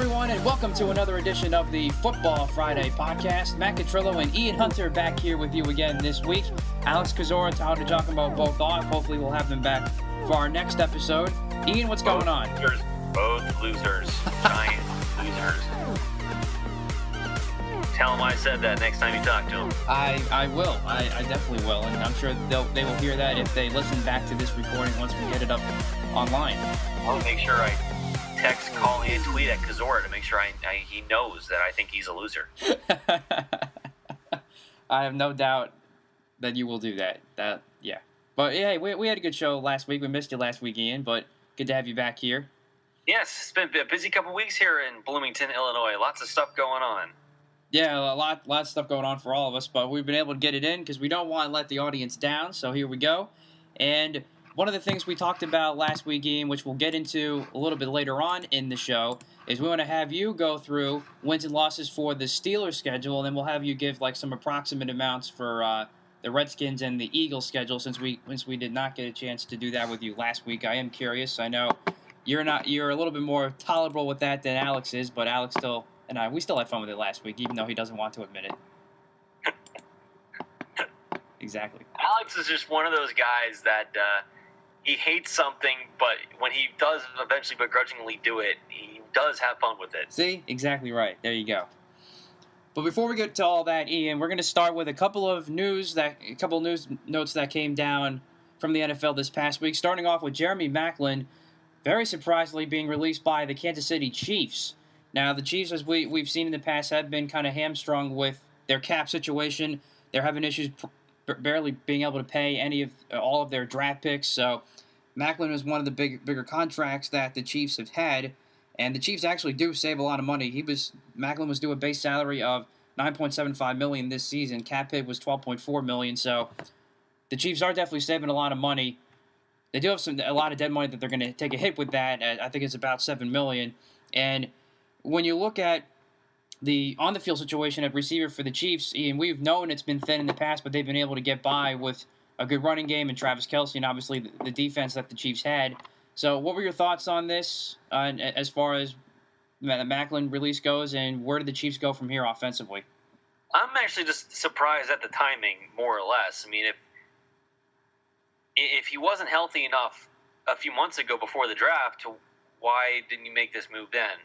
everyone, and welcome to another edition of the Football Friday podcast. Matt Catrillo and Ian Hunter back here with you again this week. Alex Kozora and Tyler DiGiacomo both off. Hopefully we'll have them back for our next episode. Ian, what's going on? Both losers. Giant losers. Tell them I said that next time you talk to them. I will. I definitely will. And I'm sure they will hear that if they listen back to this recording once we get it up online. I'll make sure I text, call, and tweet at Kozora to make sure he knows that I think he's a loser. I have no doubt that you will do that. Yeah. But yeah, we had a good show last week. We missed you last week, Ian, but good to have you back here. Yes, it's been a busy couple weeks here in Bloomington, Illinois. Lots of stuff going on. Yeah, a lot of stuff going on for all of us, but we've been able to get it in because we don't want to let the audience down, so here we go. And one of the things we talked about last week, Ian, which we'll get into a little bit later on in the show, is we want to have you go through wins and losses for the Steelers schedule, and then we'll have you give like some approximate amounts for the Redskins and the Eagles schedule since we did not get a chance to do that with you last week. I am curious. I know you're a little bit more tolerable with that than Alex is, but Alex we still had fun with it last week, even though he doesn't want to admit it. Exactly. Alex is just one of those guys that he hates something, but when he does eventually begrudgingly do it, he does have fun with it. See? Exactly right. There you go. But before we get to all that, Ian, we're going to start with a couple of news notes that came down from the NFL this past week, starting off with Jeremy Maclin, very surprisingly being released by the Kansas City Chiefs. Now, the Chiefs, as we've seen in the past, have been kind of hamstrung with their cap situation. They're having issues barely being able to pay all of their draft picks. So Maclin was one of the bigger contracts that the Chiefs have had, and the Chiefs actually do save a lot of money. Maclin was due a base salary of $9.75 million this season. Cap hit was $12.4 million. So the Chiefs are definitely saving a lot of money. They do have a lot of dead money that they're going to take a hit with that. I think it's about $7 million. And when you look at the on-the-field situation at receiver for the Chiefs, Ian, we've known it's been thin in the past, but they've been able to get by with a good running game and Travis Kelce and obviously the defense that the Chiefs had. So what were your thoughts on this as far as the Maclin release goes, and where did the Chiefs go from here offensively? I'm actually just surprised at the timing, more or less. I mean, if he wasn't healthy enough a few months ago before the draft, why didn't you make this move then?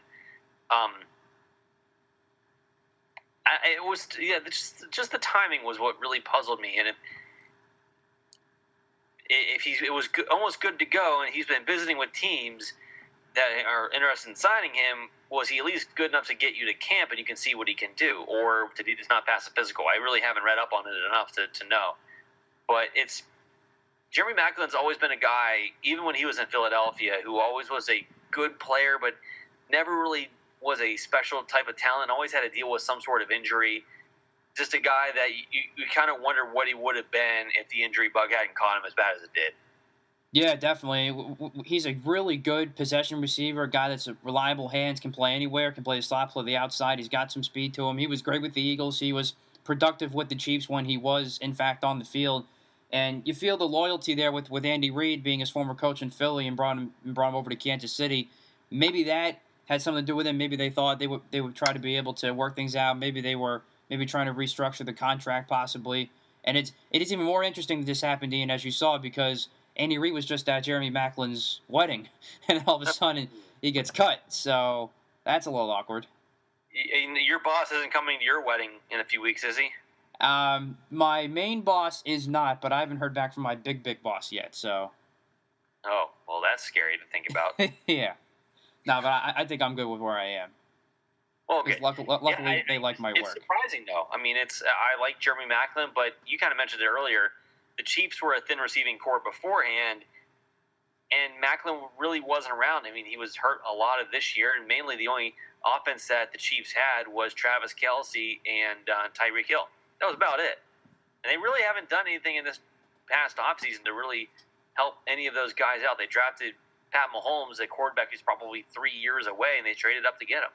Just the timing was what really puzzled me. And it was almost good to go, and he's been visiting with teams that are interested in signing him, was he at least good enough to get you to camp and you can see what he can do, or did he just not pass the physical? I really haven't read up on it enough to know. But Jeremy Maclin's always been a guy, even when he was in Philadelphia, who always was a good player, but never really was a special type of talent, always had to deal with some sort of injury. Just a guy that you kind of wonder what he would have been if the injury bug hadn't caught him as bad as it did. Yeah, definitely. He's a really good possession receiver, a guy that's reliable hands, can play anywhere, can play the slot, play the outside. He's got some speed to him. He was great with the Eagles. He was productive with the Chiefs when he was, in fact, on the field. And you feel the loyalty there with Andy Reid being his former coach in Philly and brought him over to Kansas City. Maybe that had something to do with him. Maybe they thought they would try to be able to work things out. Maybe they were trying to restructure the contract possibly. And it is even more interesting that this happened, Ian, as you saw, because Andy Reid was just at Jeremy Maclin's wedding, and all of a sudden he gets cut. So that's a little awkward. Your boss isn't coming to your wedding in a few weeks, is he? My main boss is not, but I haven't heard back from my big boss yet. So. Oh, well, that's scary to think about. Yeah. No, but I think I'm good with where I am. Well, okay. Luckily, they like my work. It's surprising, though. I mean, I like Jeremy Maclin, but you kind of mentioned it earlier. The Chiefs were a thin receiving core beforehand, and Maclin really wasn't around. I mean, he was hurt a lot of this year, and mainly the only offense that the Chiefs had was Travis Kelce and Tyreek Hill. That was about it. And they really haven't done anything in this past offseason to really help any of those guys out. They drafted Pat Mahomes, a quarterback who's probably 3 years away, and they traded up to get him.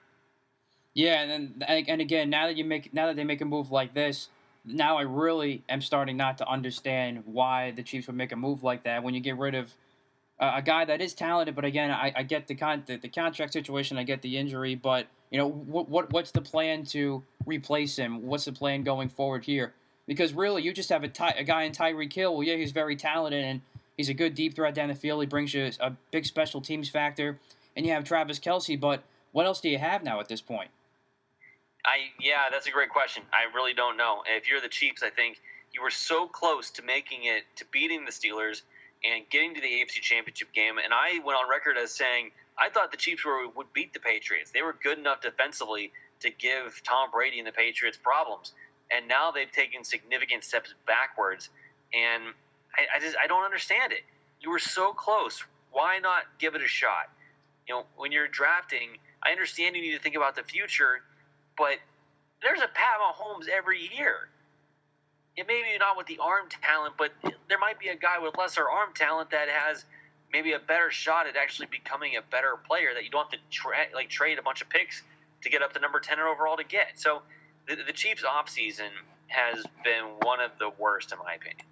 Yeah, and again, now that they make a move like this, now I really am starting not to understand why the Chiefs would make a move like that when you get rid of a guy that is talented, but again, I get the contract situation, I get the injury, but what's the plan to replace him? What's the plan going forward here? Because really, you just have a guy in Tyreek Hill. Well, yeah, he's very talented and he's a good deep threat down the field. He brings you a big special teams factor, and you have Travis Kelce. But what else do you have now at this point? Yeah, that's a great question. I really don't know. If you're the Chiefs, I think you were so close to making it, to beating the Steelers and getting to the AFC Championship game. And I went on record as saying I thought the Chiefs would beat the Patriots. They were good enough defensively to give Tom Brady and the Patriots problems. And now they've taken significant steps backwards. And I don't understand it. You were so close. Why not give it a shot? When you're drafting, I understand you need to think about the future, but there's a Pat Mahomes every year. It maybe not with the arm talent, but there might be a guy with lesser arm talent that has maybe a better shot at actually becoming a better player that you don't have to trade a bunch of picks to get up to number 10 overall to get. So the Chiefs' offseason has been one of the worst, in my opinion.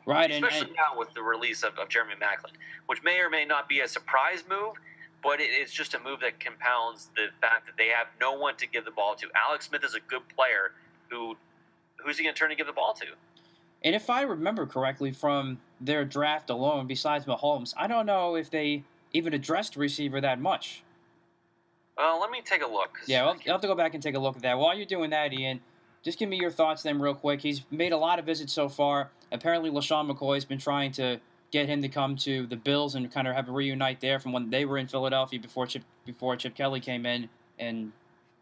Right, especially now with the release of Jeremy Maclin, which may or may not be a surprise move, but it's just a move that compounds the fact that they have no one to give the ball to. Alex Smith is a good player. Who's he going to turn to give the ball to? And if I remember correctly from their draft alone, besides Mahomes, I don't know if they even addressed receiver that much. Well, let me take a look. Yeah, I'll have to go back and take a look at that. While you're doing that, Ian, just give me your thoughts then real quick. He's made a lot of visits so far. Apparently, LaShawn McCoy's been trying to get him to come to the Bills and kind of have a reunite there from when they were in Philadelphia before Chip Kelly came in and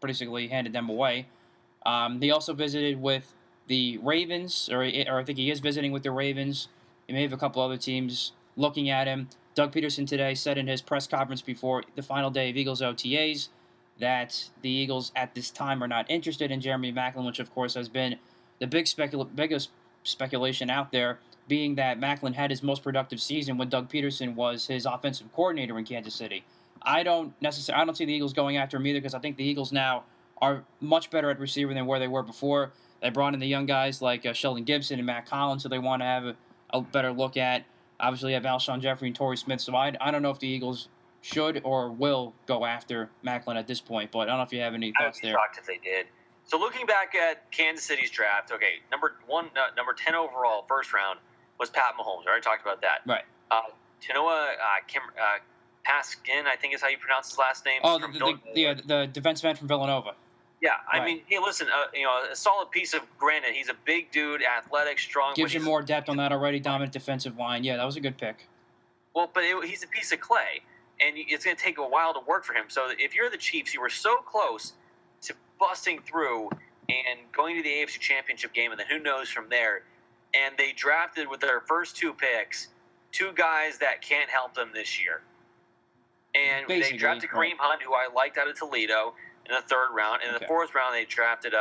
basically handed them away. He also visited with the Ravens, or I think he is visiting with the Ravens. He may have a couple other teams looking at him. Doug Peterson today said in his press conference before the final day of Eagles OTAs that the Eagles at this time are not interested in Jeremy Maclin, which of course has been the biggest speculation out there, being that Maclin had his most productive season when Doug Peterson was his offensive coordinator in Kansas City. I don't see the Eagles going after him either, because I think the Eagles now are much better at receiver than where they were before. They brought in the young guys like Sheldon Gibson and Matt Collins, so they want to have a better look at. Obviously, you have Alshon Jeffrey and Torrey Smith, so I don't know if the Eagles should or will go after Maclin at this point, but I don't know if you have any thoughts there. I would be shocked if they did. So looking back at Kansas City's draft, okay, number 10 overall, first round, was Pat Mahomes. I already talked about that. Right. Tanoa Paskin, I think is how you pronounce his last name. Oh, the defensive end from Villanova. Yeah, I Right. mean, hey, listen, a solid piece of granite. He's a big dude, athletic, strong. Gives you more depth on that already dominant defensive line. Yeah, that was a good pick. Well, but he's a piece of clay, and it's going to take a while to work for him. So if you're the Chiefs, you were so close to busting through and going to the AFC Championship game, and then who knows from there. And they drafted with their first two picks two guys that can't help them this year. And they drafted Kareem Hunt, who I liked out of Toledo, in the third round. In the fourth round, they drafted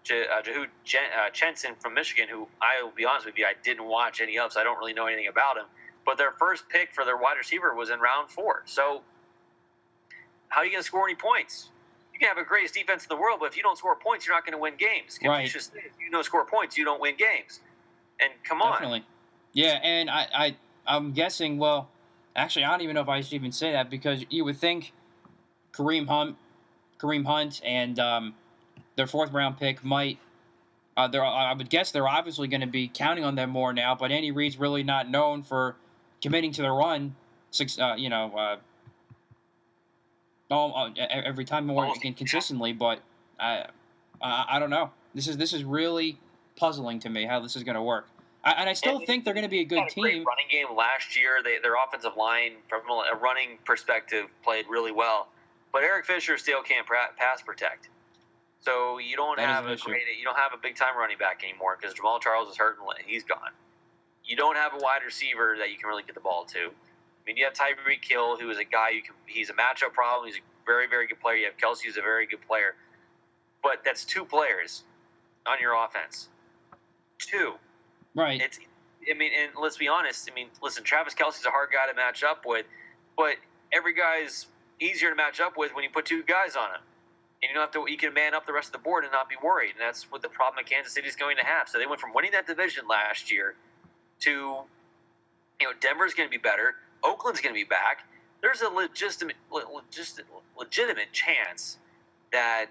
Jahud Chenson from Michigan, who I will be honest with you, I didn't watch any of, so I don't really know anything about him. But their first pick for their wide receiver was in round 4. So how are you going to score any points? You can have the greatest defense in the world, but if you don't score points, you're not going to win games. Right. If you don't score points, you don't win games. And come on. Definitely. Yeah, and I'm guessing, well, actually, I don't even know if I should even say that, because you would think Kareem Hunt and their fourth round pick might. I would guess they're obviously going to be counting on them more now. But Andy Reid's really not known for committing to the run. Every time more consistently. But I don't know. This is really puzzling to me how this is going to work. And I still think they're going to be a good team. Great running game last year. Their offensive line, from a running perspective, played really well. But Eric Fisher still can't pass protect. So you don't have a big time running back anymore, because Jamal Charles is hurt and he's gone. You don't have a wide receiver that you can really get the ball to. I mean, you have Tyreek Hill, who is a guy he's a matchup problem. He's a very, very good player. You have Kelce, who's a very good player. But that's two players on your offense. Two. Right. And let's be honest. Listen, Travis Kelce's a hard guy to match up with, but every guy's easier to match up with when you put two guys on him. And you can man up the rest of the board and not be worried. And that's what the problem that Kansas City is going to have. So they went from winning that division last year to, Denver's going to be better. Oakland's going to be back. There's a legitimate chance that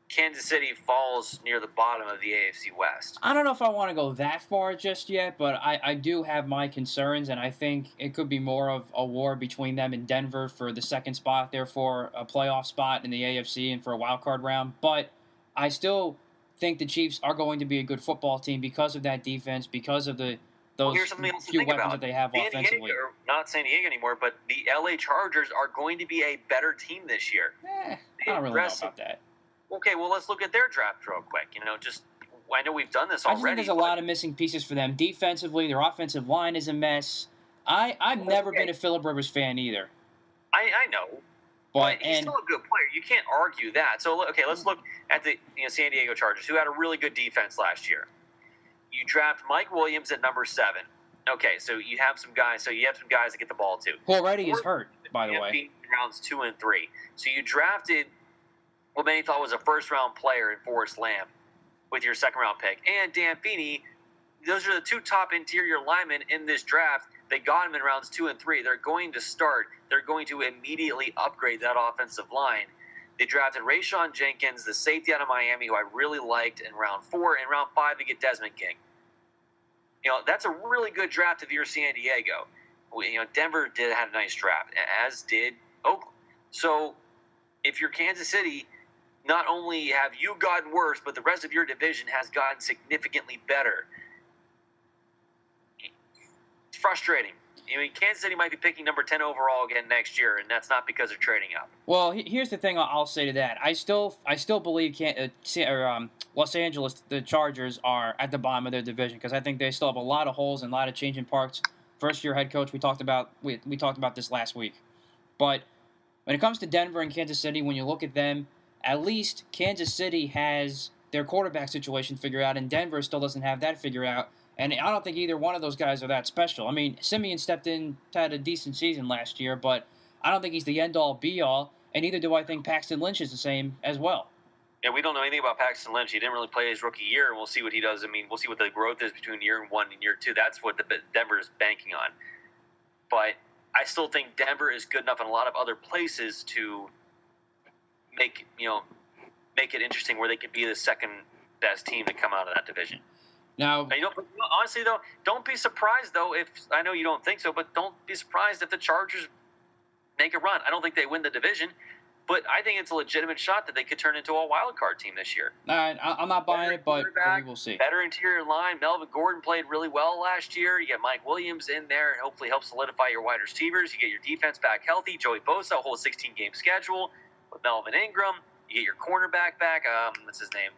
Kansas City falls near the bottom of the AFC West. I don't know if I want to go that far just yet, but I do have my concerns, and I think it could be more of a war between them and Denver for the second spot, therefore a playoff spot in the AFC and for a wild card round. But I still think the Chiefs are going to be a good football team because of that defense, because of those few weapons that they have offensively. Not San Diego anymore, but the LA Chargers are going to be a better team this year. I don't really know about that. Okay, well, let's look at their draft real quick. I know we've done this already. I think there's a lot of missing pieces for them. Defensively, their offensive line is a mess. I've never been a Phillip Rivers fan either. I know. But he's still a good player. You can't argue that. So, okay, let's look at the San Diego Chargers, who had a really good defense last year. You draft Mike Williams at number 7. Okay, so you have some guys. So you have some guys that get the ball too. Who already is hurt, by the way. Rounds 2 and 3. So you drafted what many thought was a first-round player in Forrest Lamb with your second-round pick. And Dan Feeney, those are the 2 top interior linemen in this draft. They got him in rounds 2 and 3. They're going to start. They're going to immediately upgrade that offensive line. They drafted Rayshawn Jenkins, the safety out of Miami, who I really liked in round 4. In round 5, they get Desmond King. That's a really good draft if you're San Diego. Denver had a nice draft, as did Oakland. So if you're Kansas City, not only have you gotten worse, but the rest of your division has gotten significantly better. It's frustrating. Kansas City might be picking number 10 overall again next year, and that's not because they're trading up. Well, here's the thing I'll say to that. I still believe Los Angeles, the Chargers, are at the bottom of their division because I think they still have a lot of holes and a lot of changing parts. First-year head coach, we talked about this last week. But when it comes to Denver and Kansas City, when you look at them, at least Kansas City has their quarterback situation figured out, and Denver still doesn't have that figured out. And I don't think either one of those guys are that special. I mean, Simeon stepped in, had a decent season last year, but I don't think he's the end-all, be-all, and neither do I think Paxton Lynch is the same as well. Yeah, we don't know anything about Paxton Lynch. He didn't really play his rookie year, and we'll see what he does. I mean, we'll see what the growth is between year 1 and year 2. That's what Denver is banking on. But I still think Denver is good enough in a lot of other places to make it interesting where they could be the second-best team to come out of that division. Now, honestly, though, don't be surprised, though, if I know you don't think so, but don't be surprised if the Chargers make a run. I don't think they win the division, but I think it's a legitimate shot that they could turn into a wild card team this year. I'm not buying it, but we will see. Better interior line. Melvin Gordon played really well last year. You get Mike Williams in there and hopefully help solidify your wide receivers. You get your defense back healthy. Joey Bosa, a whole 16-game schedule with Melvin Ingram. You get your cornerback back. What's his name?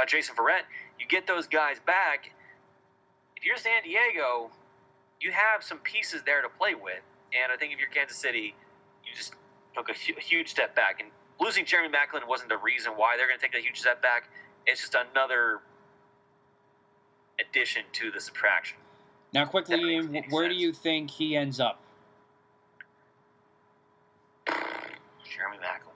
Jason Verrett. You get those guys back. If you're San Diego, you have some pieces there to play with. And I think if you're Kansas City, you just took a huge step back. And losing Jeremy Maclin wasn't the reason why they're going to take a huge step back. It's just another addition to the subtraction. Now, quickly, where do you think he ends up? Jeremy Maclin.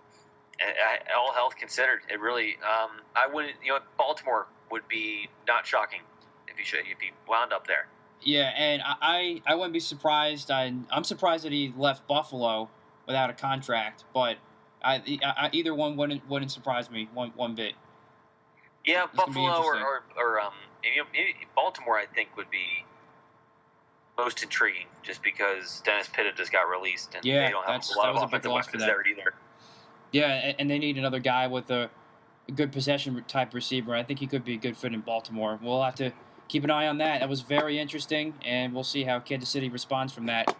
All health considered, it really. I wouldn't. Baltimore would be not shocking if he wound up there. Yeah, and I wouldn't be surprised. I'm surprised that he left Buffalo without a contract, but either one wouldn't surprise me one bit. Yeah, Buffalo or Baltimore, I think, would be most intriguing, just because Dennis Pitta just got released, and they don't have a lot of offensive weapons there either. Yeah, and they need another guy with a good possession type receiver. I think he could be a good fit in Baltimore. We'll have to keep an eye on that. That was very interesting, and we'll see how Kansas City responds from that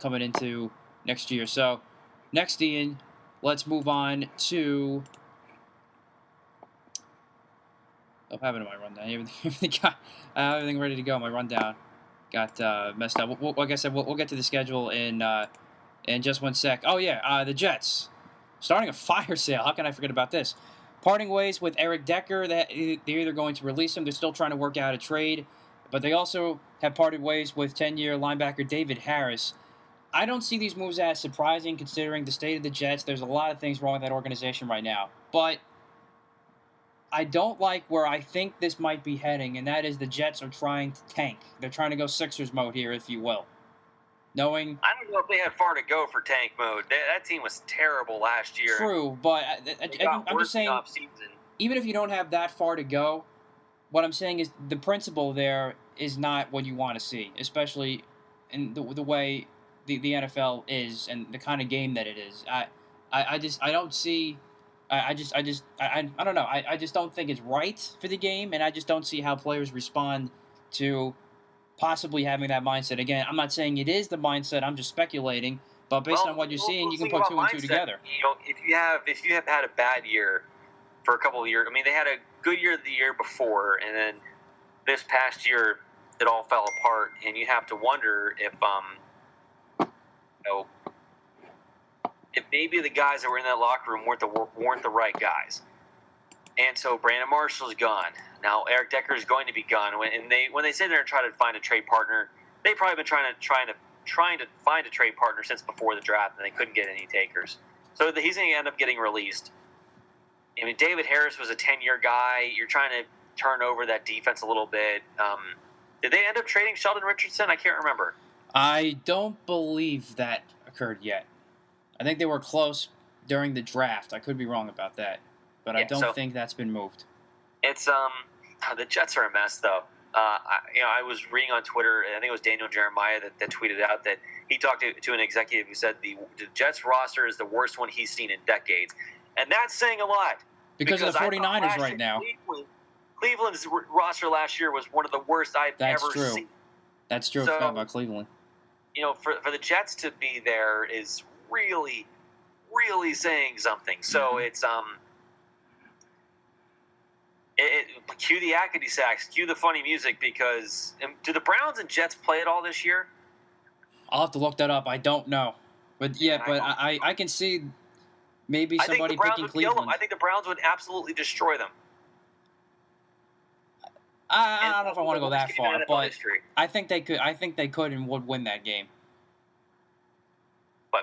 coming into next year. So, next, Ian, let's move on to... Oh, what happened to my rundown? Everything ready to go. My rundown got messed up. Like I said, we'll get to the schedule in just one sec. Oh, yeah, the Jets. Starting a fire sale. How can I forget about this? Parting ways with Eric Decker. They're either going to release him. They're still trying to work out a trade. But they also have parted ways with 10-year linebacker David Harris. I don't see these moves as surprising considering the state of the Jets. There's a lot of things wrong with that organization right now. But I don't like where I think this might be heading, and that is the Jets are trying to tank. They're trying to go Sixers mode here, if you will. Knowing I don't know if they had far to go for tank mode. That team was terrible last year. true, but I'm just saying, Off-season. even if you don't have that far to go, what I'm saying is the principle there is not what you want to see, especially in the way the NFL is and the kind of game that it is. I don't see. I don't know. I just don't think it's right for the game, and I just don't see how players respond to possibly having that mindset. Again, I'm not saying it is the mindset. I'm just speculating. But based on what you're seeing, you can put two and two together. You know, if you have had a bad year for a couple of years, I mean, they had a good year the year before, and then this past year it all fell apart, and you have to wonder if if maybe the guys that were in that locker room weren't the right guys. And so Brandon Marshall's gone. Now Eric Decker is going to be gone. When they say they're going to try to find a trade partner, they've probably been trying to find a trade partner since before the draft, and they couldn't get any takers. So he's going to end up getting released. I mean, David Harris was a 10-year guy. You're trying to turn over that defense a little bit. Did they end up trading Sheldon Richardson? I can't remember. I don't believe that occurred yet. I think they were close during the draft. I could be wrong about that, but I don't think that's been moved. It's the Jets are a mess, though. I was reading on Twitter, and I think it was Daniel Jeremiah that tweeted out that he talked to an executive who said the Jets roster is the worst one he's seen in decades, and that's saying a lot. Because of the 49ers right now. Cleveland's roster last year was one of the worst I've ever seen. That's true. I forgot about Cleveland. You know, for the Jets to be there is really, really saying something. So it's cue the Acadie sax, cue the funny music, because do the Browns and Jets play it all this year? I'll have to look that up. I don't know, but I can see maybe somebody picking Cleveland. I think the Browns would absolutely destroy them. I don't know if I want to go that far, but I think they could. I think they could and would win that game. But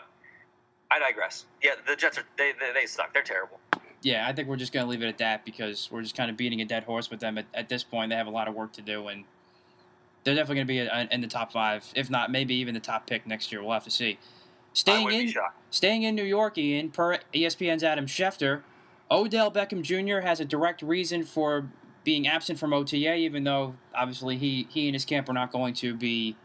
I digress. Yeah, the Jets are they suck. They're terrible. Yeah, I think we're just going to leave it at that because we're just kind of beating a dead horse with them at this point. They have a lot of work to do, and they're definitely going to be in the top 5, if not maybe even the top pick next year. We'll have to see. Staying in New York, Ian, per ESPN's Adam Schefter, Odell Beckham Jr. has a direct reason for being absent from OTA, even though obviously he and his camp are not going to be,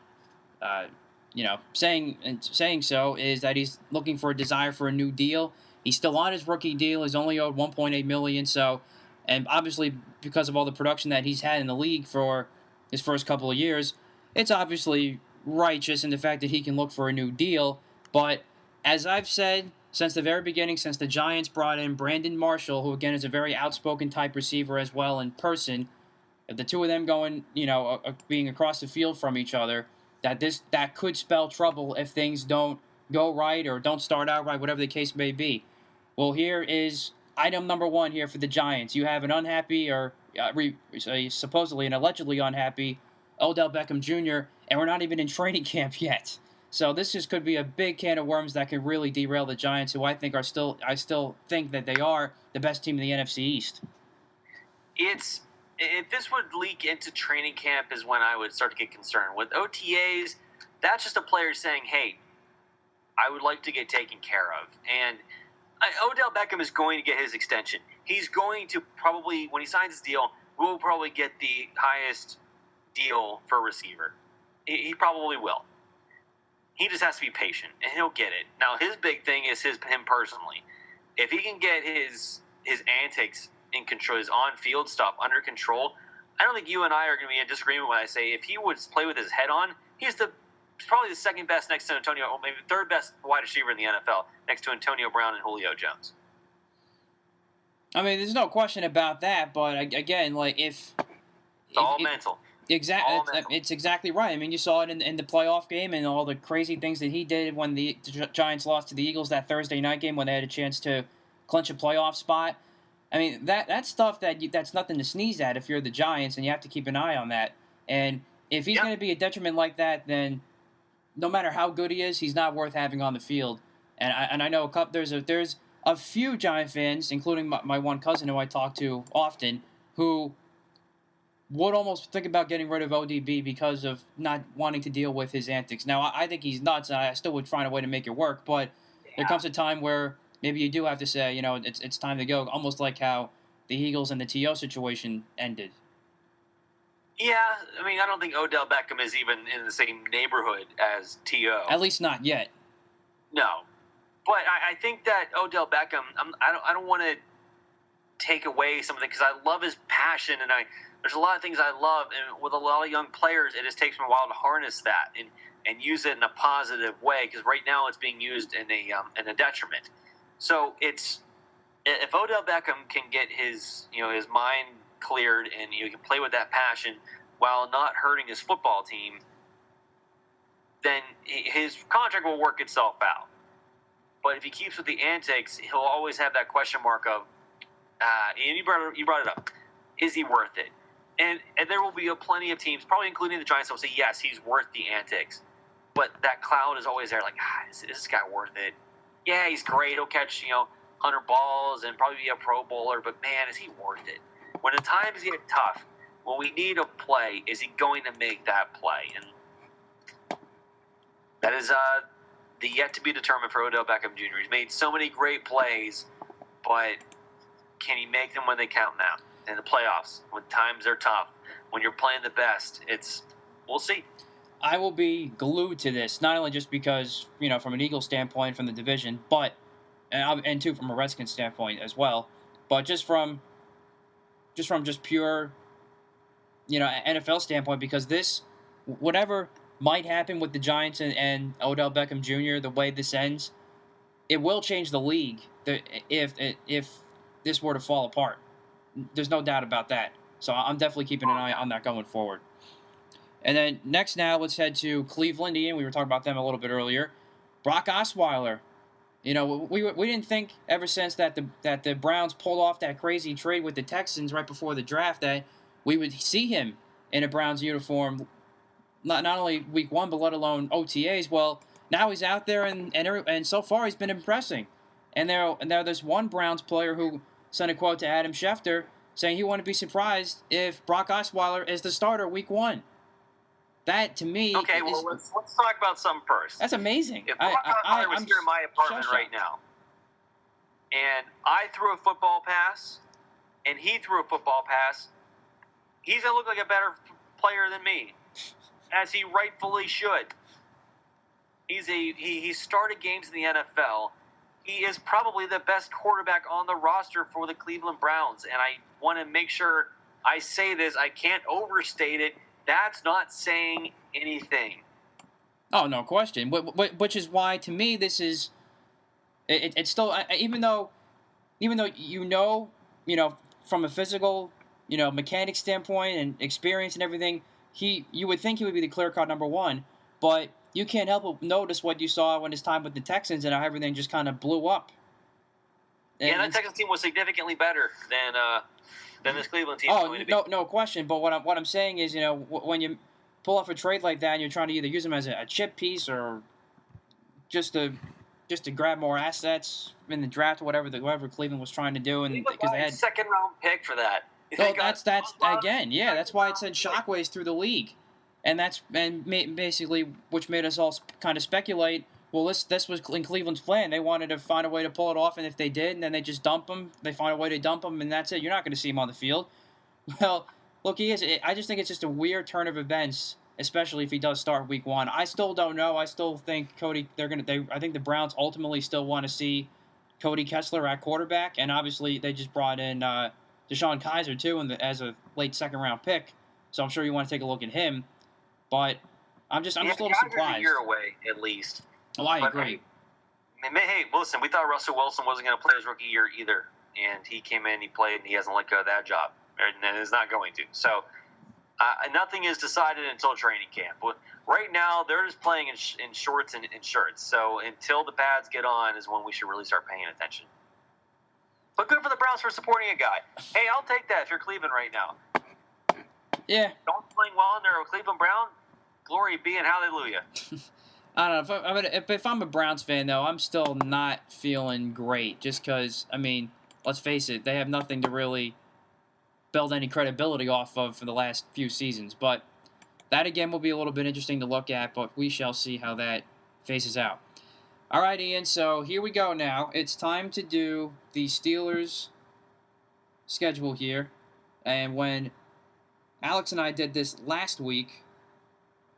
saying so, is that he's looking for a desire for a new deal. He's still on his rookie deal. He's only owed $1.8 million. So, and obviously because of all the production that he's had in the league for his first couple of years, it's obviously righteous in the fact that he can look for a new deal. But as I've said since the very beginning, since the Giants brought in Brandon Marshall, who again is a very outspoken type receiver as well in person, if the two of them going, being across the field from each other, that could spell trouble if things don't go right or don't start out right, whatever the case may be. Well, here is item number 1 here for the Giants. You have an unhappy or supposedly and allegedly unhappy Odell Beckham Jr., and we're not even in training camp yet. So this just could be a big can of worms that could really derail the Giants, who I still think that they are the best team in the NFC East. If this would leak into training camp is when I would start to get concerned. With OTAs, that's just a player saying, hey, I would like to get taken care of. And Odell Beckham is going to get his extension. He's going to probably, when he signs his deal, will probably get the highest deal for a receiver. He probably will. He just has to be patient, and he'll get it. Now, his big thing is him personally. If he can get his antics in control, his on-field stuff under control, I don't think you and I are going to be in disagreement when I say if he would play with his head on, he's probably the second best next to Antonio, or maybe third best wide receiver in the NFL, next to Antonio Brown and Julio Jones. I mean, there's no question about that, but again, it's all mental. Exactly, it's exactly right. I mean, you saw it in the playoff game and all the crazy things that he did when the Giants lost to the Eagles that Thursday night game when they had a chance to clinch a playoff spot. I mean, that's stuff that's nothing to sneeze at if you're the Giants, and you have to keep an eye on that. And if he's going to be a detriment like that, then no matter how good he is, he's not worth having on the field. And I know there's a few Giant fans, including my one cousin who I talk to often, who would almost think about getting rid of ODB because of not wanting to deal with his antics. Now, I think he's nuts, and I still would find a way to make it work, but there comes a time where maybe you do have to say, it's time to go, almost like how the Eagles and the T.O. situation ended. Yeah, I mean, I don't think Odell Beckham is even in the same neighborhood as T.O. At least not yet. No. But I think that Odell Beckham, I don't want to take away something because I love his passion, and there's a lot of things I love, and with a lot of young players, it just takes me a while to harness that and use it in a positive way because right now it's being used in a detriment. So if Odell Beckham can get his mind cleared and you can play with that passion while not hurting his football team, then his contract will work itself out. But if he keeps with the antics, he'll always have that question mark of, and you brought it up, is he worth it? And there will be plenty of teams, probably including the Giants, that will say, yes, he's worth the antics. But that cloud is always there, like, is this guy worth it? Yeah, he's great. He'll catch, 100 balls and probably be a Pro Bowler, but man, is he worth it? When the times get tough, when we need a play, is he going to make that play? And that is the yet to be determined for Odell Beckham Jr. He's made so many great plays, but can he make them when they count now? In the playoffs, when times are tough, when you're playing the best, we'll see. I will be glued to this, not only just because, from an Eagles standpoint, from the division, but, and too, from a Redskins standpoint as well, but just from pure, NFL standpoint, because this, whatever might happen with the Giants and Odell Beckham Jr., the way this ends, it will change the league if this were to fall apart. There's no doubt about that. So I'm definitely keeping an eye on that going forward. And then next now, let's head to Cleveland. Ian, we were talking about them a little bit earlier. Brock Osweiler. We didn't think ever since that the Browns pulled off that crazy trade with the Texans right before the draft that we would see him in a Browns uniform, not only week one, but let alone OTAs. Well, now he's out there, and so far he's been impressing. And there's one Browns player who sent a quote to Adam Schefter saying he wouldn't be surprised if Brock Osweiler is the starter week one. That, to me, okay. Well, let's talk about something first. That's amazing. If Brock Osweiler was here in my apartment right now, and I threw a football pass, and he threw a football pass, he's gonna look like a better player than me, as he rightfully should. He started games in the NFL. He is probably the best quarterback on the roster for the Cleveland Browns, and I want to make sure I say this. I can't overstate it. That's not saying anything. Oh, no question. Which is why, to me, this is it's still, even though from a physical mechanic standpoint and experience and everything, you would think he would be the clear-cut number one, but you can't help but notice what you saw when his time with the Texans and how everything just kind of blew up. And that Texans team was significantly better than this Cleveland team is going to be. No question. But what I'm saying is, when you pull off a trade like that and you're trying to either use them as a chip piece or just to grab more assets in the draft or whatever Cleveland was trying to do, and because they had a second-round pick for that. So that's again, yeah. That's why it sent shockwaves through the league. And basically, which made us all kind of speculate. Well, this was in Cleveland's plan. They wanted to find a way to pull it off, and if they did, then they just dump him. They find a way to dump him, and that's it. You're not going to see him on the field. Well, look, he is. I just think it's just a weird turn of events, especially if he does start week one. I still don't know. I still think Cody. I think the Browns ultimately still want to see Cody Kessler at quarterback, and obviously they just brought in DeShone Kizer too, as a late second-round pick. So I'm sure you want to take a look at him. But I'm just a little surprised. A year away, at least. Oh, I agree. Hey, listen, we thought Russell Wilson wasn't going to play his rookie year either, and he came in, he played, and he hasn't let go of that job, and is not going to. So nothing is decided until training camp. But right now, they're just playing in shorts and shirts. So until the pads get on is when we should really start paying attention. But good for the Browns for supporting a guy. Hey, I'll take that if you're Cleveland right now. Yeah. Don't playing well in there, Cleveland Brown. Glory be and hallelujah. I don't know. If I'm a Browns fan, though, I'm still not feeling great. Just because, I mean, let's face it, they have nothing to really build any credibility off of for the last few seasons. But that, again, will be a little bit interesting to look at, but we shall see how that faces out. All right, Ian, so here we go now. It's time to do the Steelers' schedule here. And when Alex and I did this last week,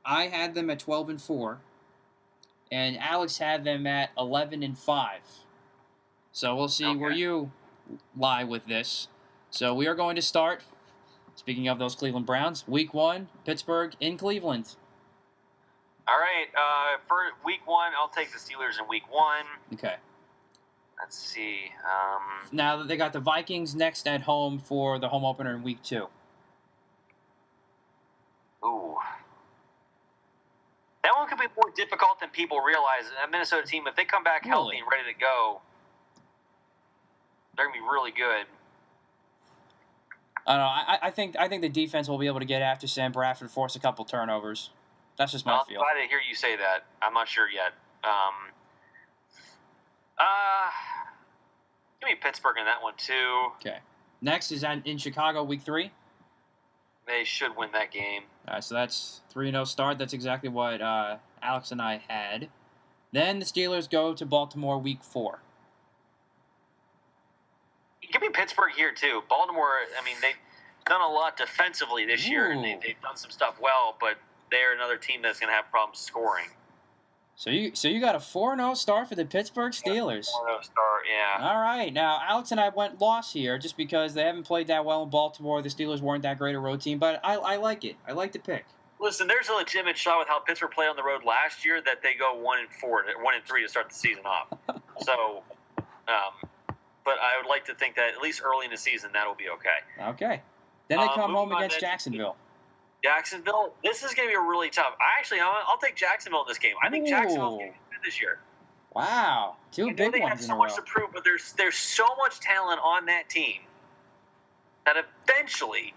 I had them at 12-4. And Alex had them at 11-5. So we'll see where you lie with this. So we are going to start, speaking of those Cleveland Browns, Week 1, Pittsburgh in Cleveland. All right, for Week 1, I'll take the Steelers in Week 1. Okay. Let's see. Now they got the Vikings next at home for the home opener in Week 2. Ooh. That one could be more difficult than people realize. That Minnesota team, if they come back healthy and ready to go, they're going to be really good. I don't know. I think the defense will be able to get after Sam Bradford, force a couple turnovers. That's just my feel. I'm glad to hear you say that. I'm not sure yet. Give me Pittsburgh in that one, too. Okay. Next is in Chicago, Week 3. They should win that game. All right, so that's 3-0 start. That's exactly what Alex and I had. Then the Steelers go to Baltimore Week 4. Give me Pittsburgh here, too. Baltimore, I mean, they've done a lot defensively this year, and they've done some stuff well, but they're another team that's going to have problems scoring. So you got a 4-0 start for the Pittsburgh Steelers. 4-0 start, yeah. All right. Now, Alex and I went loss here just because they haven't played that well in Baltimore. The Steelers weren't that great a road team, but I like it. I like the pick. Listen, there's a legitimate shot with how Pittsburgh played on the road last year that they go 1-3 to start the season off. So, but I would like to think that at least early in the season that'll be okay. Okay. Then they come home against Jacksonville. Jacksonville, this is going to be a really tough. I'll take Jacksonville in this game. I think Jacksonville's going to be good this year. Wow, two big ones in a row. They have so much to prove, but there's so much talent on that team that eventually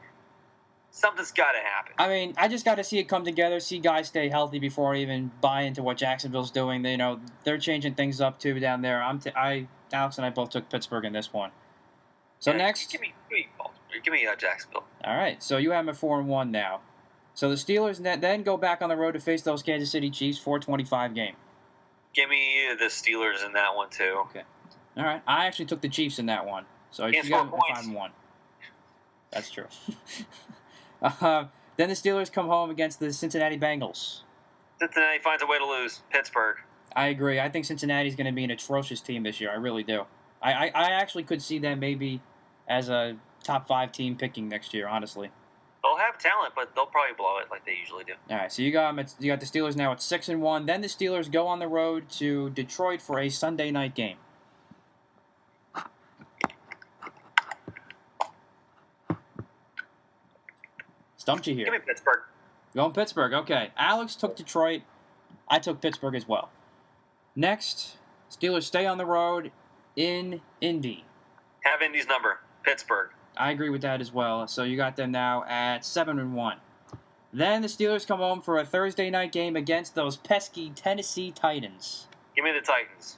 something's got to happen. I mean, I just got to see it come together, see guys stay healthy before I even buy into what Jacksonville's doing. They're changing things up too down there. Alex and I both took Pittsburgh in this one. So next, give me Jacksonville. All right, so you have them at 4-1 now. So the Steelers then go back on the road to face those Kansas City Chiefs, 4:25 game. Give me the Steelers in that one too. Okay. All right, I actually took the Chiefs in that one. So you got them at 5-1. That's true. Then the Steelers come home against the Cincinnati Bengals. Cincinnati finds a way to lose. Pittsburgh. I agree. I think Cincinnati's going to be an atrocious team this year. I really do. I actually could see them maybe as a top 5 team picking next year, honestly. They'll have talent, but they'll probably blow it like they usually do. All right, so you got the Steelers now at 6-1. Then the Steelers go on the road to Detroit for a Sunday night game. Stumped you here. Give me Pittsburgh. Going Pittsburgh, okay. Alex took Detroit. I took Pittsburgh as well. Next, Steelers stay on the road in Indy. Have Indy's number. Pittsburgh. I agree with that as well. So you got them now at 7-1. Then the Steelers come home for a Thursday night game against those pesky Tennessee Titans. Give me the Titans.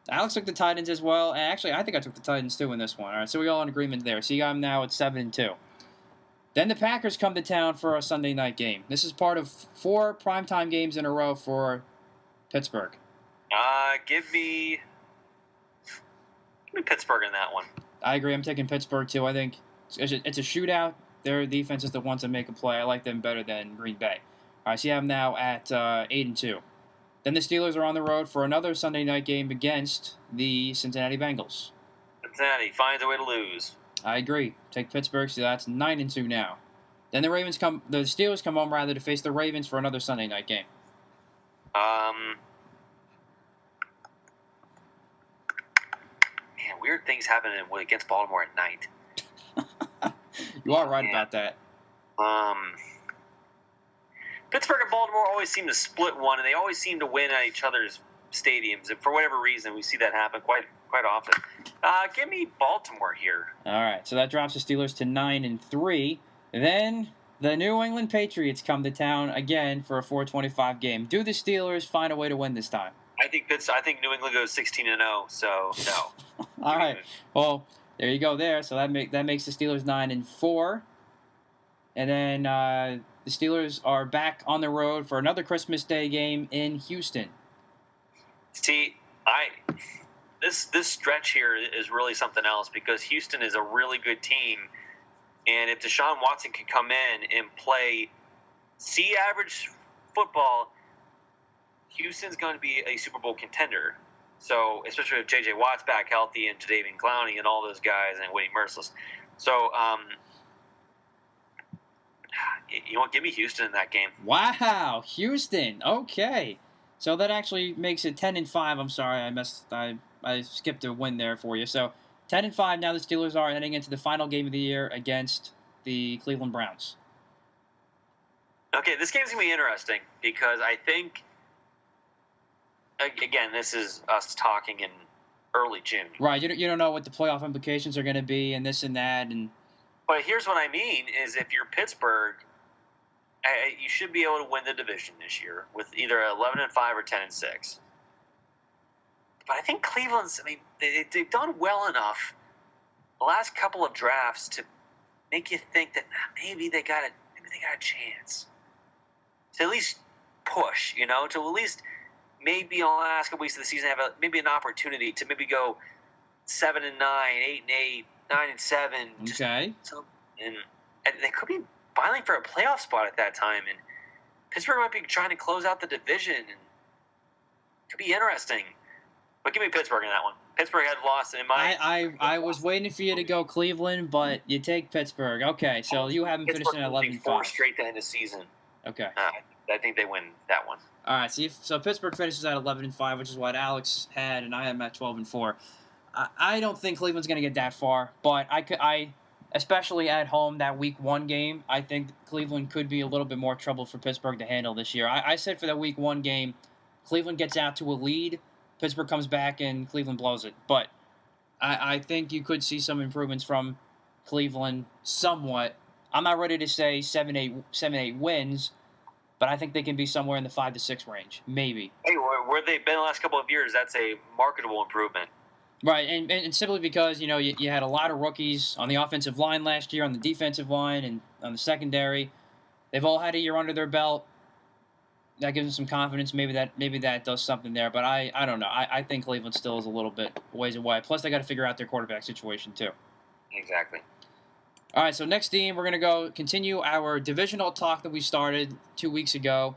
Alex took the Titans as well. And actually, I think I took the Titans too in this one. All right, so we're all in agreement there. So you got them now at 7-2. Then the Packers come to town for a Sunday night game. This is part of 4 primetime games in a row for Pittsburgh. Give me Pittsburgh in that one. I agree. I'm taking Pittsburgh too. I think it's a shootout. Their defense is the ones that make a play. I like them better than Green Bay. All right, so you have them now at 8-2. Then the Steelers are on the road for another Sunday night game against the Cincinnati Bengals. Cincinnati finds a way to lose. I agree. Take Pittsburgh, so that's 9-2 now. Then the Steelers come home rather to face the Ravens for another Sunday night game. Man, weird things happen against Baltimore at night. You are right about that. Pittsburgh and Baltimore always seem to split one, and they always seem to win at each other's stadiums. And for whatever reason, we see that happen quite often. Give me Baltimore here. All right, so that drops the Steelers to 9-3. Then The New England Patriots come to town again for a 4:25 game. Do the Steelers find a way to win this time? I think New England goes 16-0. So no. All right. Well, there you go. There. So that makes the Steelers 9-4, and then the Steelers are back on the road for another Christmas Day game in Houston. See, this stretch here is really something else because Houston is a really good team, and if Deshaun Watson can come in and play C-average football, Houston's going to be a Super Bowl contender. So, especially with J.J. Watt's back healthy and Jadeveon Clowney and all those guys and Whitney Merciless. So, you know what? Give me Houston in that game. Wow, Houston. Okay, so that actually makes it 10-5. I'm sorry, I skipped a win there for you. So 10-5. Now the Steelers are heading into the final game of the year against the Cleveland Browns. Okay, this game's gonna be interesting because I think, again, this is us talking in early June. Right. You don't know what the playoff implications are going to be and this and that. But here's what I mean is if you're Pittsburgh, you should be able to win the division this year with either 11-5 or 10-6. But I think Cleveland's, they've done well enough the last couple of drafts to make you think that maybe they got a chance to at least push, to at least maybe on the last couple weeks of the season have maybe an opportunity to maybe go 7-9, 8-8, 9-7. Okay. And they could be filing for a playoff spot at that time, and Pittsburgh might be trying to close out the division, and it could be interesting. But give me Pittsburgh in that one. Pittsburgh had lost in my. I was waiting for you to go Cleveland, but you take Pittsburgh. Okay, so you haven't finished in 11-5. 4 straight to end the season. Okay. I think they win that one. All right. So Pittsburgh finishes at 11-5, which is what Alex had, and I am at 12-4. I don't think Cleveland's going to get that far, but I especially at home that Week 1 game, I think Cleveland could be a little bit more trouble for Pittsburgh to handle this year. I said for the Week 1 game, Cleveland gets out to a lead, Pittsburgh comes back, and Cleveland blows it. But I think you could see some improvements from Cleveland somewhat. I'm not ready to say 7-8 wins, but I think they can be somewhere in the 5-6 range, maybe. Hey, where they've been the last couple of years, that's a marketable improvement. Right, and simply because, you had a lot of rookies on the offensive line last year, on the defensive line, and on the secondary. They've all had a year under their belt. That gives them some confidence. Maybe that does something there, but I don't know. I think Cleveland still is a little bit ways away. Plus, they got to figure out their quarterback situation, too. Exactly. All right, so next team, we're going to continue our divisional talk that we started 2 weeks ago.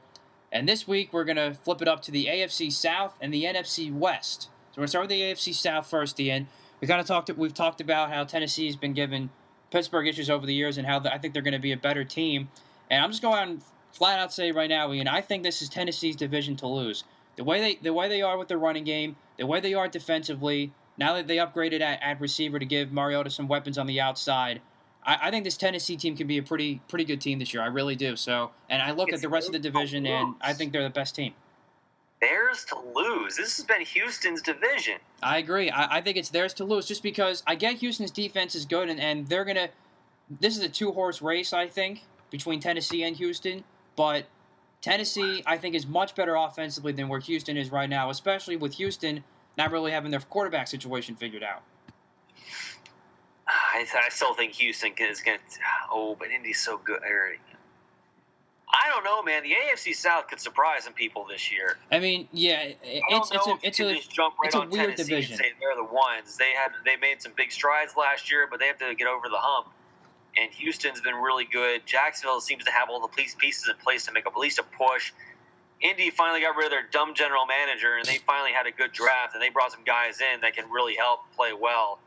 And this week, we're going to flip it up to the AFC South and the NFC West. So we're going to start with the AFC South first, Ian. We've talked about how Tennessee's been giving Pittsburgh issues over the years and how I think they're going to be a better team. And I'm just going to flat out say right now, Ian, I think this is Tennessee's division to lose. The way they are with their running game, the way they are defensively, now that they upgraded at receiver to give Mariota some weapons on the outside, I think this Tennessee team can be a pretty good team this year. I really do. So, and I look at the rest of the division, and I think they're the best team. Theirs to lose. This has been Houston's division. I agree. I think it's theirs to lose just because I get Houston's defense is good, and they're going to – this is a two-horse race, I think, between Tennessee and Houston. But Tennessee, I think, is much better offensively than where Houston is right now, especially with Houston not really having their quarterback situation figured out. I still think Houston is going to – but Indy's so good. I don't know, man. The AFC South could surprise some people this year. I mean, yeah, it's a weird division. And say they're the ones. They made some big strides last year, but they have to get over the hump. And Houston's been really good. Jacksonville seems to have all the pieces in place to make at least a push. Indy finally got rid of their dumb general manager, and they finally had a good draft, and they brought some guys in that can really help play well.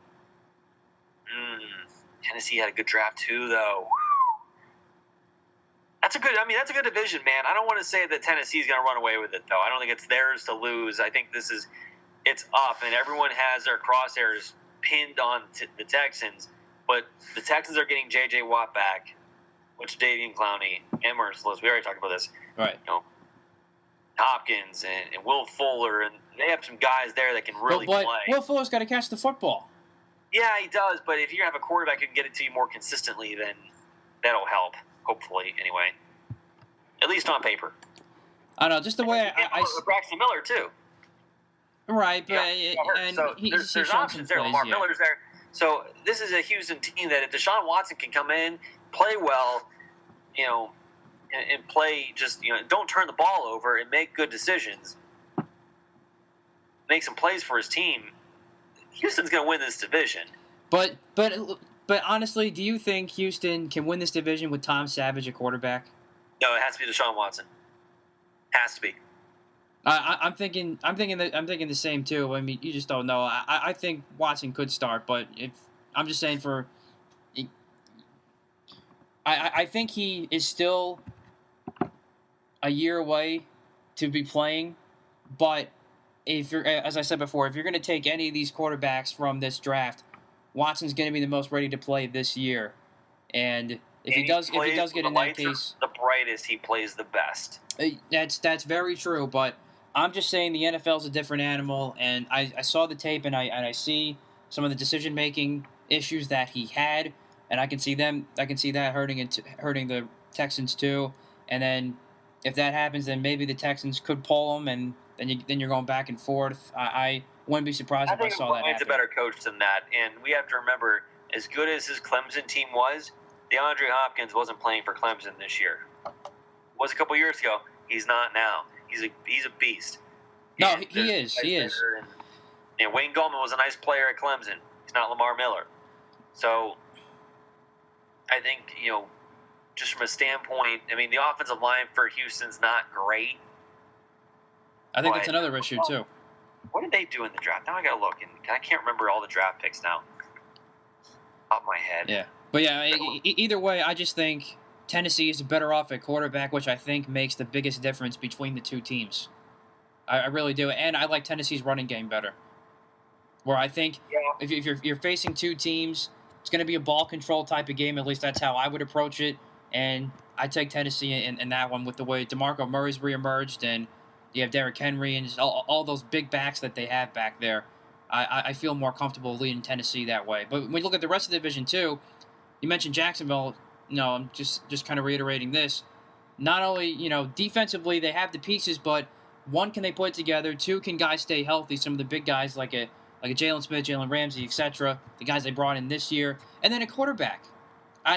Tennessee had a good draft too, though. That's a good division, man. I don't want to say that Tennessee's going to run away with it, though. I don't think it's theirs to lose. I think it's up, and everyone has their crosshairs pinned on the Texans. But the Texans are getting J.J. Watt back, which Jadeveon Clowney and Merciless. We already talked about this. Right. Hopkins and Will Fuller, and they have some guys there that can really play. Will Fuller's got to catch the football. Yeah, he does, but if you have a quarterback who can get it to you more consistently, then that'll help, hopefully. hopefully, anyway. At least on paper. I don't know, just the way I Braxton Miller, too. Right, but and so there's options there. Lamar Miller's there. So this is a Houston team that if Deshaun Watson can come in, play well, and play just, don't turn the ball over and make good decisions, make some plays for his team, Houston's going to win this division. But honestly, do you think Houston can win this division with Tom Savage at quarterback? No, it has to be Deshaun Watson. Has to be. I'm thinking the same too. I mean, you just don't know. I think Watson could start, but I'm just saying I think he is still a year away to be playing. But if you're, as I said before, if you're going to take any of these quarterbacks from this draft, Watson's going to be the most ready to play this year. And if he does get in that case, the brightest, he plays the best. That's very true, but I'm just saying the NFL is a different animal, and I saw the tape and I see some of the decision making issues that he had, and I can see that hurting the Texans too. And then if that happens, then maybe the Texans could pull him, and then you're going back and forth. I wouldn't be surprised if I saw that happen. He's a better coach than that, and we have to remember, as good as his Clemson team was, DeAndre Hopkins wasn't playing for Clemson this year. Was a couple years ago. He's not now. He's a beast. No, he is. And Wayne Gallman was a nice player at Clemson. He's not Lamar Miller. So I think, just from a standpoint, I mean, the offensive line for Houston's not great. I think that's another issue too. What did they do in the draft? Now I got to look, and I can't remember all the draft picks now. Off my head. Yeah. But yeah, either way, I just think Tennessee is better off at quarterback, which I think makes the biggest difference between the two teams. I really do, and I like Tennessee's running game better. Where I think if you're facing two teams, it's going to be a ball control type of game. At least that's how I would approach it, and I take Tennessee in that one with the way DeMarco Murray's reemerged, and you have Derrick Henry and just all those big backs that they have back there. I feel more comfortable leading Tennessee that way. But when you look at the rest of the division too, you mentioned Jacksonville. I'm just kind of reiterating this. Not only, defensively they have the pieces, but one, can they put it together? Two, can guys stay healthy? Some of the big guys like a Jalen Smith, Jalen Ramsey, etc., the guys they brought in this year. And then a quarterback.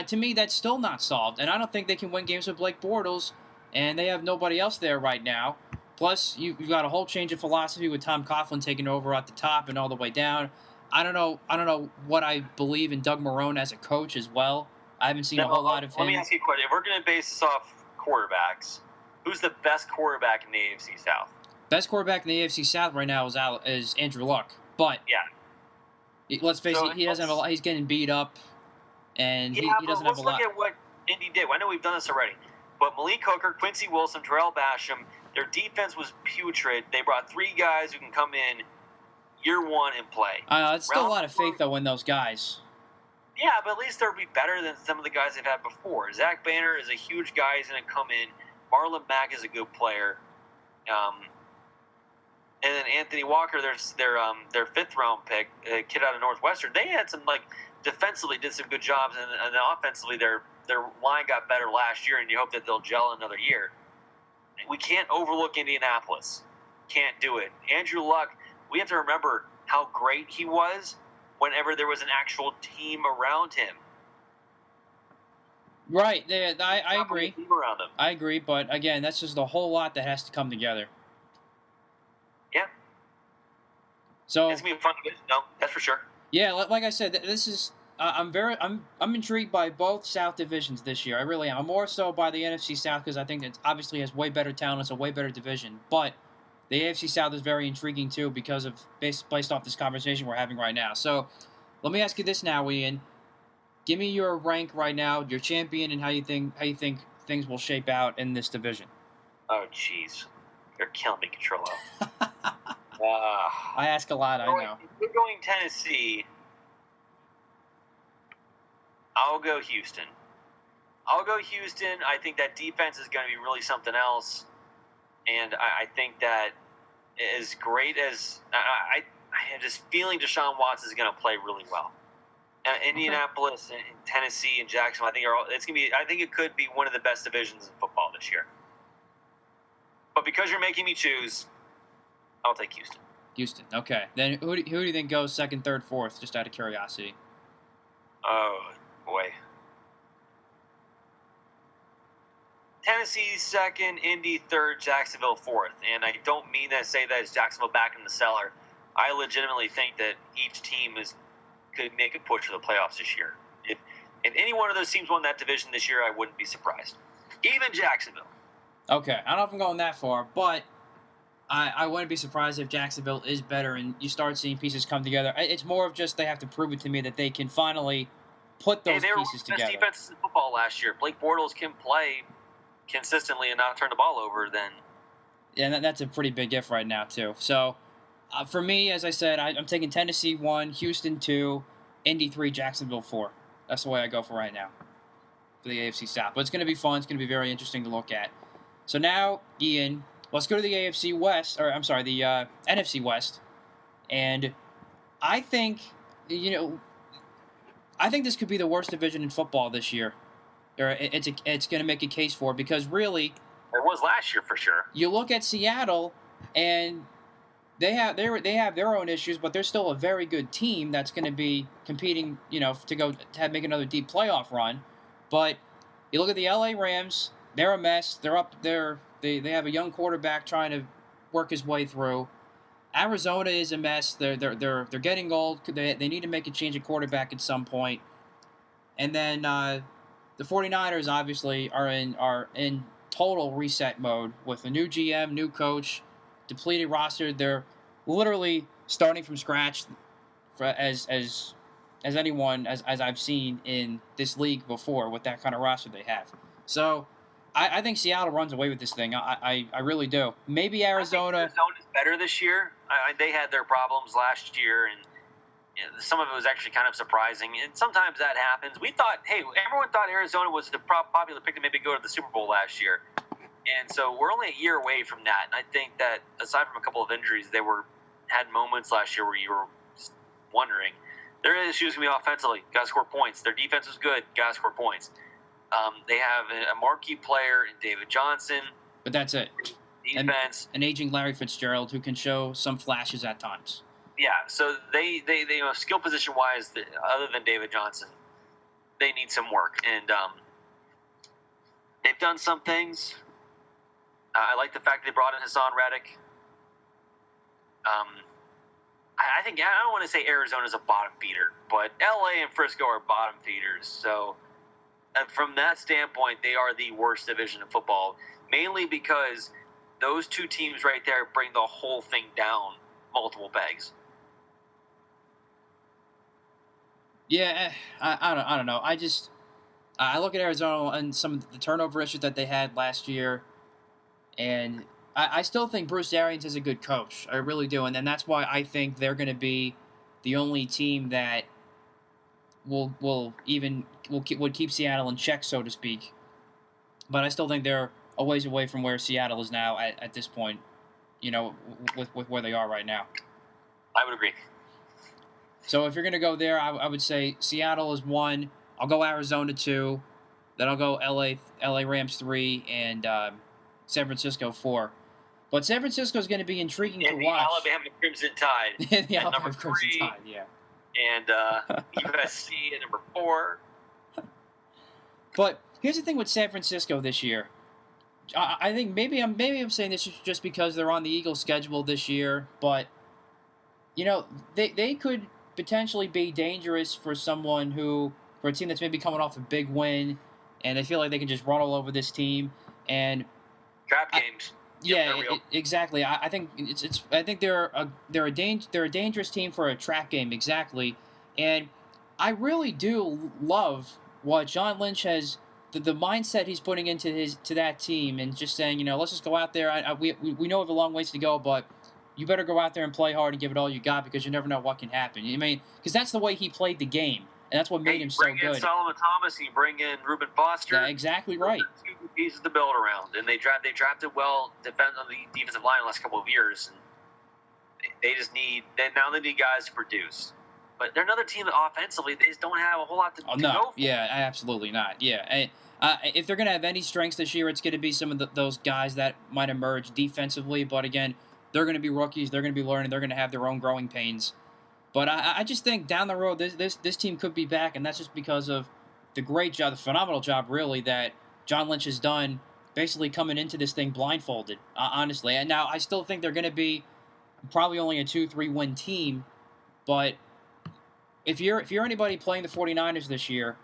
To me, that's still not solved. And I don't think they can win games with Blake Bortles, and they have nobody else there right now. Plus, you've got a whole change of philosophy with Tom Coughlin taking over at the top and all the way down. I don't know what I believe in Doug Marrone as a coach as well. I haven't seen a whole lot of him. Let me ask you a question. If we're going to base this off quarterbacks, who's the best quarterback in the AFC South? Best quarterback in the AFC South right now is Andrew Luck. But let's face it, he doesn't have a lot. He's getting beat up, and he doesn't have a lot. Let's look at what Indy did. I know we've done this already, but Malik Hooker, Quincy Wilson, Terrell Basham, their defense was putrid. They brought three guys who can come in year one and play. It's still a lot of faith, though, in those guys. Yeah, but at least they'll be better than some of the guys they've had before. Zach Banner is a huge guy. He's going to come in. Marlon Mack is a good player. And then Anthony Walker, their fifth-round pick, a kid out of Northwestern. They had some, defensively did some good jobs, and offensively their line got better last year, and you hope that they'll gel another year. We can't overlook Indianapolis. Can't do it. Andrew Luck, we have to remember how great he was whenever there was an actual team around him. Right. I agree. I agree, but again, that's just a whole lot that has to come together. Yeah. So it's gonna be fun. No, that's for sure. Yeah, like I said, this is. I'm intrigued by both South divisions this year. I really am. I'm more so by the NFC South because I think it obviously has way better talent. It's a way better division, but the AFC South is very intriguing too because of based off this conversation we're having right now. So let me ask you this now, Ian. Give me your rank right now, your champion, and how you think things will shape out in this division. Oh, jeez, you're killing me, Controllo. I ask a lot, I know. If you're going Tennessee, I'll go Houston. I think that defense is going to be really something else. And I think that as great as I have this feeling Deshaun Watson is going to play really well. Indianapolis and Tennessee and Jacksonville, I think it could be one of the best divisions in football this year. But because you're making me choose, I'll take Houston. Houston. Okay. Then who do you think goes second, third, fourth? Just out of curiosity. Oh boy. Tennessee second, Indy third, Jacksonville fourth. And I don't mean to say that it's Jacksonville back in the cellar. I legitimately think that each team could make a push for the playoffs this year. If any one of those teams won that division this year, I wouldn't be surprised. Even Jacksonville. Okay. I don't know if I'm going that far, but I wouldn't be surprised if Jacksonville is better and you start seeing pieces come together. It's more of just they have to prove it to me that they can finally put those pieces together. They were the best defenses in football last year. Blake Bortles can play consistently and not turn the ball over, then. Yeah, that's a pretty big if right now, too. So, for me, as I said, I'm taking Tennessee 1, Houston 2, Indy 3, Jacksonville 4. That's the way I go for right now for the AFC South. But it's going to be fun. It's going to be very interesting to look at. So now, Ian, let's go to the AFC West, or I'm sorry, the NFC West. And I think, I think this could be the worst division in football this year. It's going to make a case for it because really, it was last year for sure. You look at Seattle, and they have their own issues, but they're still a very good team that's going to be competing, to make another deep playoff run. But you look at the LA Rams; they're a mess. They're up there. They have a young quarterback trying to work his way through. Arizona is a mess. They're getting old. They need to make a change at quarterback at some point. And then the 49ers obviously are in total reset mode with a new GM, new coach, depleted roster. They're literally starting from scratch as anyone as I've seen in this league before with that kind of roster they have. So I think Seattle runs away with this thing. I really do. Maybe Arizona. Arizona's better this year. They had their problems last year, and some of it was actually kind of surprising. And sometimes that happens. Everyone thought Arizona was the popular pick to maybe go to the Super Bowl last year. And so we're only a year away from that. And I think that aside from a couple of injuries, they had moments last year where you were just wondering. Their issues going to be offensively. Got to score points. Their defense was good. Got to score points. They have a marquee player in David Johnson. But that's it. Defense. An aging Larry Fitzgerald who can show some flashes at times. Yeah, so they skill position wise, other than David Johnson, they need some work, and they've done some things. I like the fact they brought in Hassan Reddick. I think I don't want to say Arizona's a bottom feeder, but LA and Frisco are bottom feeders. So from that standpoint, they are the worst division in football, mainly because those two teams right there bring the whole thing down multiple pegs. Yeah, I don't know. I look at Arizona and some of the turnover issues that they had last year, and I still think Bruce Arians is a good coach. I really do, and that's why I think they're going to be the only team that would keep Seattle in check, so to speak. But I still think they're a ways away from where Seattle is now at this point. With where they are right now. I would agree. So if you're going to go there, I would say Seattle is 1. I'll go Arizona 2. Then I'll go LA Rams 3 and San Francisco 4. But San Francisco is going to be intriguing to watch. The Alabama Crimson Tide. The Alabama Crimson Tide, yeah. And USC at number 4. But here's the thing with San Francisco this year. I think maybe I'm saying this just because they're on the Eagles schedule this year, but they could potentially be dangerous for a team that's maybe coming off a big win, and they feel like they can just run all over this team and trap games. Exactly. I think I think they're a dangerous team for a trap game, exactly. And I really do love what John Lynch has. The mindset he's putting into that team and just saying, let's just go out there. We know we have a long ways to go, but you better go out there and play hard and give it all you got because you never know what can happen. Because that's the way he played the game, and that's what made him so good. You bring in Solomon Thomas, you bring in Reuben Foster. Yeah, exactly right. Two pieces to build around, and they drafted well on the defensive line the last couple of years. And they just need guys to produce. But they're another team that offensively they just don't have a whole lot to go for. Yeah, absolutely not. Yeah, and, if they're going to have any strengths this year, it's going to be some of those guys that might emerge defensively. But again, they're going to be rookies. They're going to be learning. They're going to have their own growing pains. But I just think down the road, this team could be back, and that's just because of the great job, the phenomenal job, really, that John Lynch has done, basically coming into this thing blindfolded, honestly. And now I still think they're going to be probably only a 2-3 win team, but if you're anybody playing the 49ers this year,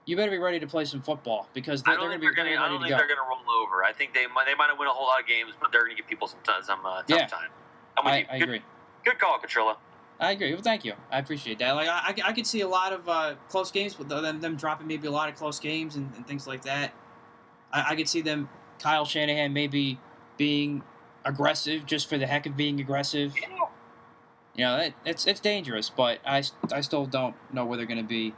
you better be ready to play some football because they're going to be ready to go. I don't think they're going to roll over. I think they might not win a whole lot of games, but they're going to give people some tough time. I agree. Good call, Catrilla. I agree. Well, thank you. I appreciate that. Like I could see a lot of close games with them dropping maybe a lot of close games and things like that. I could see them, Kyle Shanahan, maybe being aggressive just for the heck of being aggressive. Yeah. You know, it's dangerous, but I still don't know where they're going to be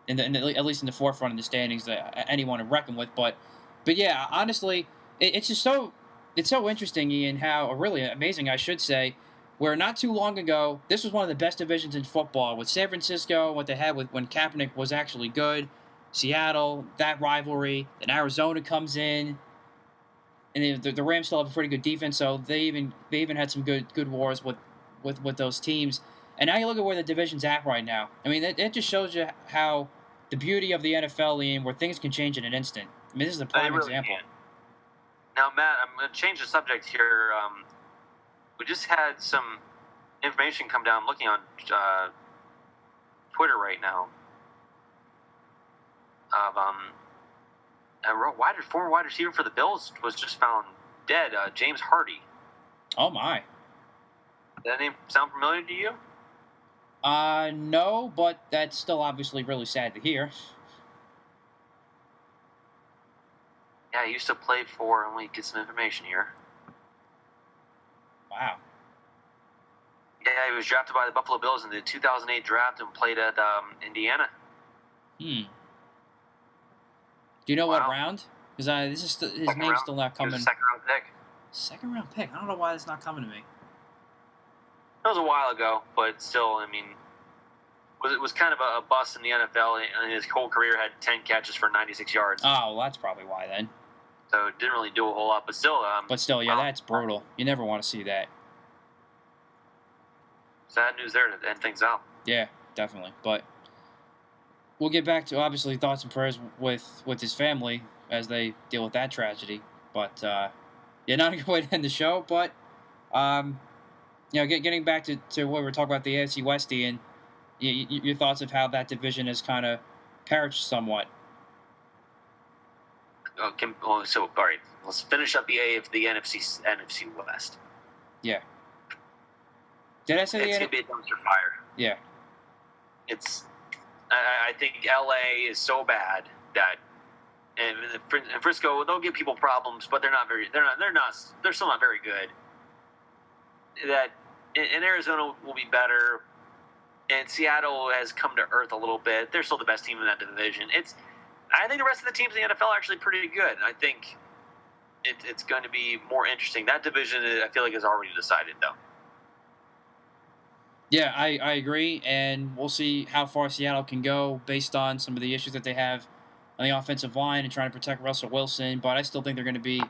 at least in the forefront of the standings that anyone to reckon with. But yeah, honestly, it's just so interesting, Ian, how really amazing, I should say, where not too long ago this was one of the best divisions in football with San Francisco, what they had with when Kaepernick was actually good, Seattle, that rivalry, then Arizona comes in. And the Rams still have a pretty good defense, so they even had some good wars with those teams. And now you look at where the division's at right now. I mean, it just shows you how the beauty of the NFL, Ian, where things can change in an instant. I mean, this is a prime example. Can. Now, Matt, I'm going to change the subject here. We just had some information come down. I'm looking on Twitter right now of former wide receiver for the Bills was just found dead. James Hardy. Oh my! Does that name sound familiar to you? No, but that's still obviously really sad to hear. Yeah, he used to play for. Let me get some information here. Wow. Yeah, he was drafted by the Buffalo Bills in the 2008 draft and played at Indiana. Do you know what round? Because his name's still not coming. He was a second-round pick. Second-round pick? I don't know why it's not coming to me. That was a while ago, but still, I mean, it was kind of a bust in the NFL, and his whole career had 10 catches for 96 yards. Oh, well, that's probably why then. So it didn't really do a whole lot, but still. Yeah, that's brutal. You never want to see that. Sad news there to end things out. Yeah, definitely. But we'll get back to, obviously, thoughts and prayers with his family as they deal with that tragedy. But, yeah, not a good way to end the show. But, getting back to what we were talking about, the AFC West, Ian, your thoughts of how that division has kind of perished somewhat. Okay, all right, let's finish up the NFC West. Yeah. Did I say it's going to be a dumpster fire. Yeah. I think LA is so bad that, and Frisco, they'll give people problems, but they're still not very good. That, and Arizona will be better, and Seattle has come to earth a little bit. They're still the best team in that division. I think the rest of the teams in the NFL are actually pretty good. I think it's going to be more interesting. That division, I feel like, is already decided, though. Yeah, I agree, and we'll see how far Seattle can go based on some of the issues that they have on the offensive line and trying to protect Russell Wilson. But I still think they're going to be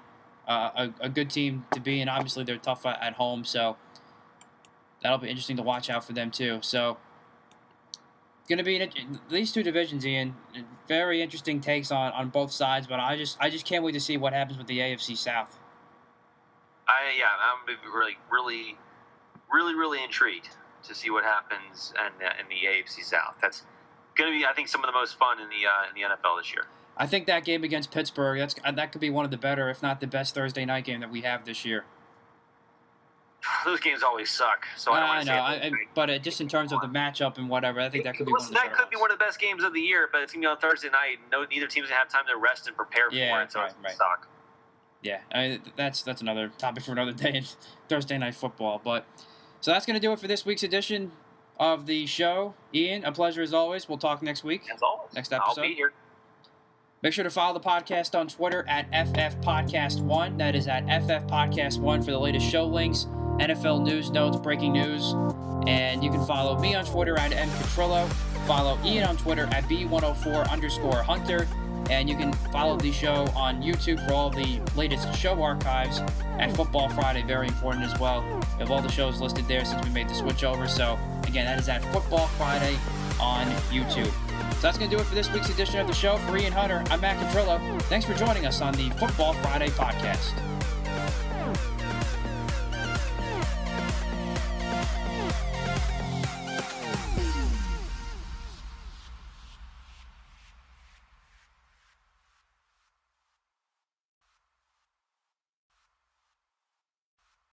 a good team to be, and obviously they're tough at home, so that'll be interesting to watch out for them too. So it's going to be these two divisions, Ian. Very interesting takes on both sides, but I just can't wait to see what happens with the AFC South. I'm really intrigued to see what happens in the AFC South. That's going to be, I think, some of the most fun in the NFL this year. I think that game against Pittsburgh, that could be one of the better, if not the best, Thursday night game that we have this year. Those games always suck, so I don't want to say it. But just in terms of the matchup and whatever, I think that could be one of the better be one of the best games of the year, but it's going to be on Thursday night. Neither team's going to have time to rest and prepare for it, so it's going to suck. Yeah, I mean, that's another topic for another day in Thursday night football. But so that's going to do it for this week's edition of the show. Ian, a pleasure as always. We'll talk next week. As always. Next episode. I'll be here. Make sure to follow the podcast on Twitter at FFPodcast1. That is at FFPodcast1 for the latest show links, NFL news, notes, breaking news, And you can follow me on Twitter at @mcatrillo. Follow Ian on Twitter at B104_Hunter. And you can follow the show on YouTube for all the latest show archives at Football Friday. Very important as well. We have all the shows listed there since we made the switch over. So, again, that is at Football Friday on YouTube. So that's going to do it for this week's edition of the show. For Ian Hunter, I'm Matt Catrillo. Thanks for joining us on the Football Friday podcast.